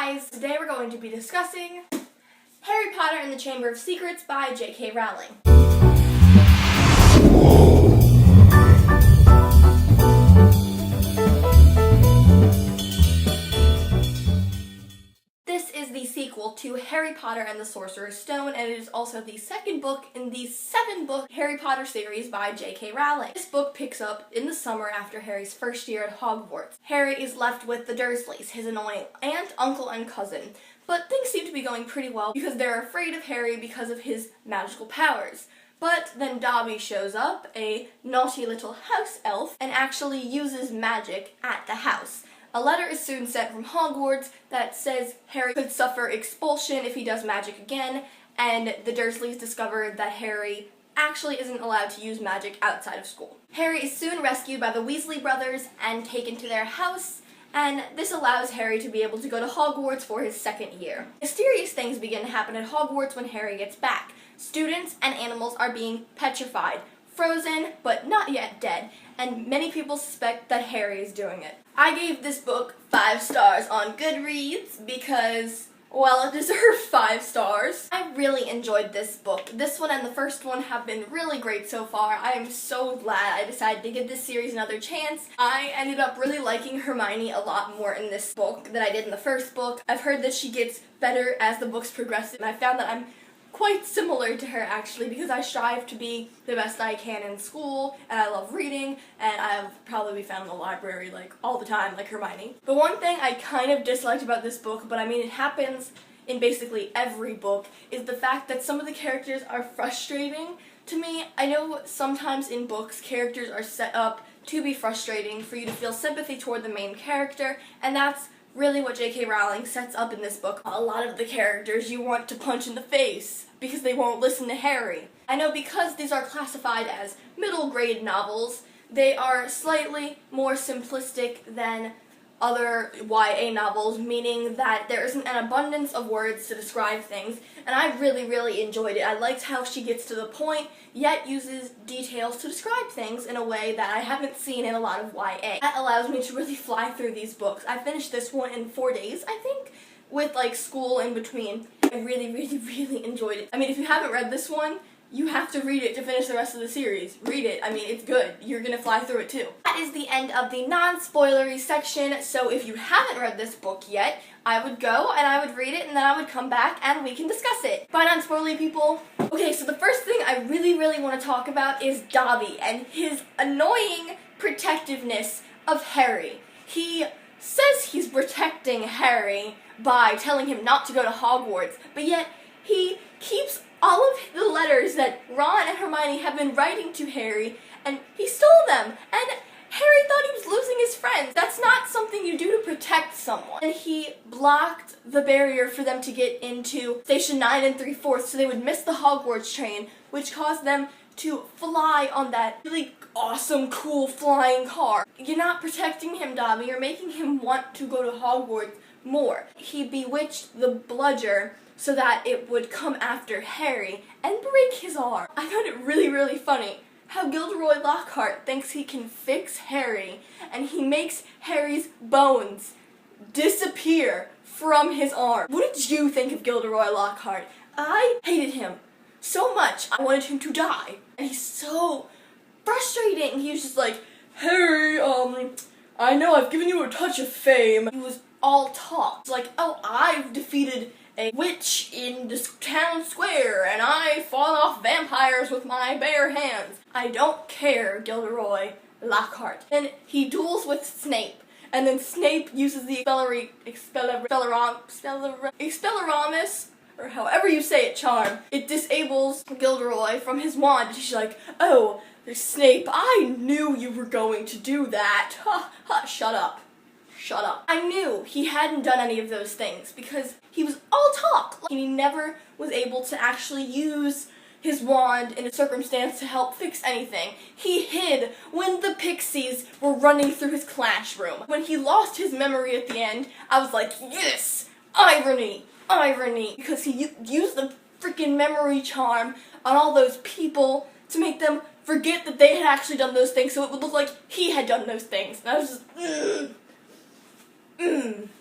guys! Today we're going to be discussing Harry Potter and the Chamber of Secrets by J.K. Rowling. This is the sequel to Harry Potter and the Sorcerer's Stone, and it is also the second book in the 7-book Harry Potter series by J.K. Rowling. This book picks up in the summer after Harry's first year at Hogwarts. Harry is left with the Dursleys, his annoying aunt, uncle, and cousin. But things seem to be going pretty well because they're afraid of Harry because of his magical powers. But then Dobby shows up, a naughty little house elf, and actually uses magic at the house. A letter is soon sent from Hogwarts that says Harry could suffer expulsion if he does magic again, and the Dursleys discover that Harry actually isn't allowed to use magic outside of school. Harry is soon rescued by the Weasley brothers and taken to their house, and this allows Harry to be able to go to Hogwarts for his second year. Mysterious things begin to happen at Hogwarts when Harry gets back. Students and animals are being petrified, frozen, but not yet dead, and many people suspect that Harry is doing it. I gave this book 5 stars on Goodreads because, well, it deserved 5 stars. I really enjoyed this book. This one and the first one have been really great so far. I am so glad I decided to give this series another chance. I ended up really liking Hermione a lot more in this book than I did in the first book. I've heard that she gets better as the books progress, and I found that I'm quite similar to her actually, because I strive to be the best I can in school, and I love reading, and I'll probably be found in the library like all the time like Hermione. The one thing I kind of disliked about this book, but I mean it happens in basically every book, is the fact that some of the characters are frustrating to me. I know sometimes in books characters are set up to be frustrating for you to feel sympathy toward the main character, and that's really what J.K. Rowling sets up in this book. A lot of the characters you want to punch in the face because they won't listen to Harry. I know because these are classified as middle grade novels, they are slightly more simplistic than other YA novels, meaning that there isn't an abundance of words to describe things, and I really enjoyed it. I liked how she gets to the point, yet uses details to describe things in a way that I haven't seen in a lot of YA. That allows me to really fly through these books. I finished this one in 4 days, I think, with like school in between. I really enjoyed it. I mean, if you haven't read this one, you have to read it to finish the rest of the series. Read it. I mean, it's good. You're gonna fly through it too. That is the end of the non-spoilery section, so if you haven't read this book yet, I would go and I would read it and then I would come back and we can discuss it. Bye non-spoilery people. Okay, so the first thing I really want to talk about is Dobby and his annoying protectiveness of Harry. He says he's protecting Harry by telling him not to go to Hogwarts, but yet he keeps all of the letters that Ron and Hermione have been writing to Harry, and he stole them, and Harry thought he was losing his friends. That's not something you do to protect someone. And he blocked the barrier for them to get into Station 9 3/4, so they would miss the Hogwarts train, which caused them to fly on that really awesome, cool flying car. You're not protecting him, Dobby. You're making him want to go to Hogwarts more. He bewitched the bludger so that it would come after Harry and break his arm. I found it really funny how Gilderoy Lockhart thinks he can fix Harry, and he makes Harry's bones disappear from his arm. What did you think of Gilderoy Lockhart? I hated him so much. I wanted him to die. And he's so frustrating. He was just like, Harry, I know I've given you a touch of fame. He was all talk. It's like, oh, I've defeated a witch in this town square, and I fought off vampires with my bare hands. I don't care, Gilderoy Lockhart. Then he duels with Snape, and then Snape uses the Expelliarmus, or however you say it, charm. It disables Gilderoy from his wand, and she's like, oh, Snape, I knew you were going to do that. Ha, ha, shut up. Shut up. I knew he hadn't done any of those things because he was all talk. He never was able to actually use his wand in a circumstance to help fix anything. He hid when the pixies were running through his classroom. When he lost his memory at the end, I was like, yes, irony, because he used the freaking memory charm on all those people to make them forget that they had actually done those things, so it would look like he had done those things. And I was just,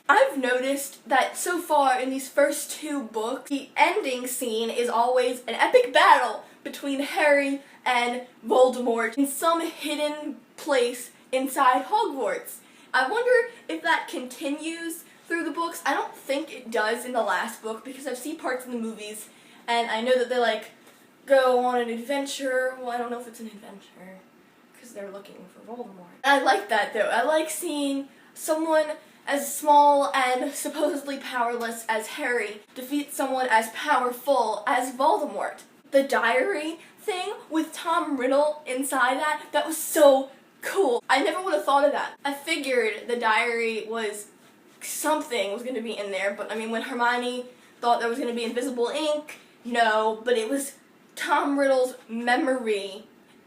I've noticed that so far in these first 2 books, the ending scene is always an epic battle between Harry and Voldemort in some hidden place inside Hogwarts. I wonder if that continues through the books. I don't think it does in the last book because I've seen parts in the movies and I know that they like go on an adventure. Well, I don't know if it's an adventure because they're looking for Voldemort. I like that though. I like seeing someone as small and supposedly powerless as Harry defeat someone as powerful as Voldemort. The diary thing with Tom Riddle inside that was so cool. I never would have thought of that. I figured the diary was something was going to be in there, but I mean when Hermione thought there was going to be invisible ink, no, but it was Tom Riddle's memory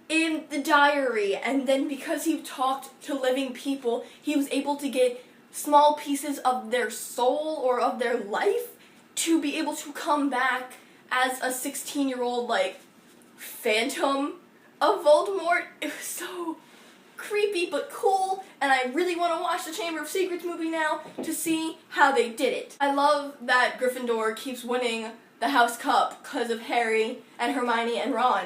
in the diary, and then because he talked to living people, he was able to get small pieces of their soul or of their life to be able to come back as a 16-year-old, like, phantom of Voldemort. It was so creepy but cool, and I really want to watch the Chamber of Secrets movie now to see how they did it. I love that Gryffindor keeps winning the House Cup because of Harry and Hermione and Ron,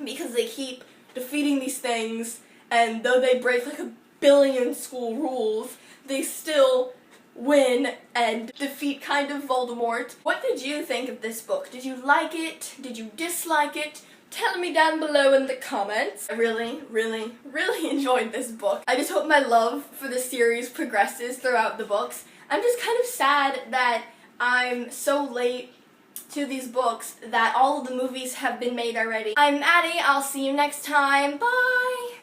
because they keep defeating these things, and though they break like 1 billion school rules, they still win and defeat kind of Voldemort. What did you think of this book? Did you like it? Did you dislike it? Tell me down below in the comments. I really, really, really enjoyed this book. I just hope my love for the series progresses throughout the books. I'm just kind of sad that I'm so late to these books that all of the movies have been made already. I'm Maddie. I'll see you next time. Bye!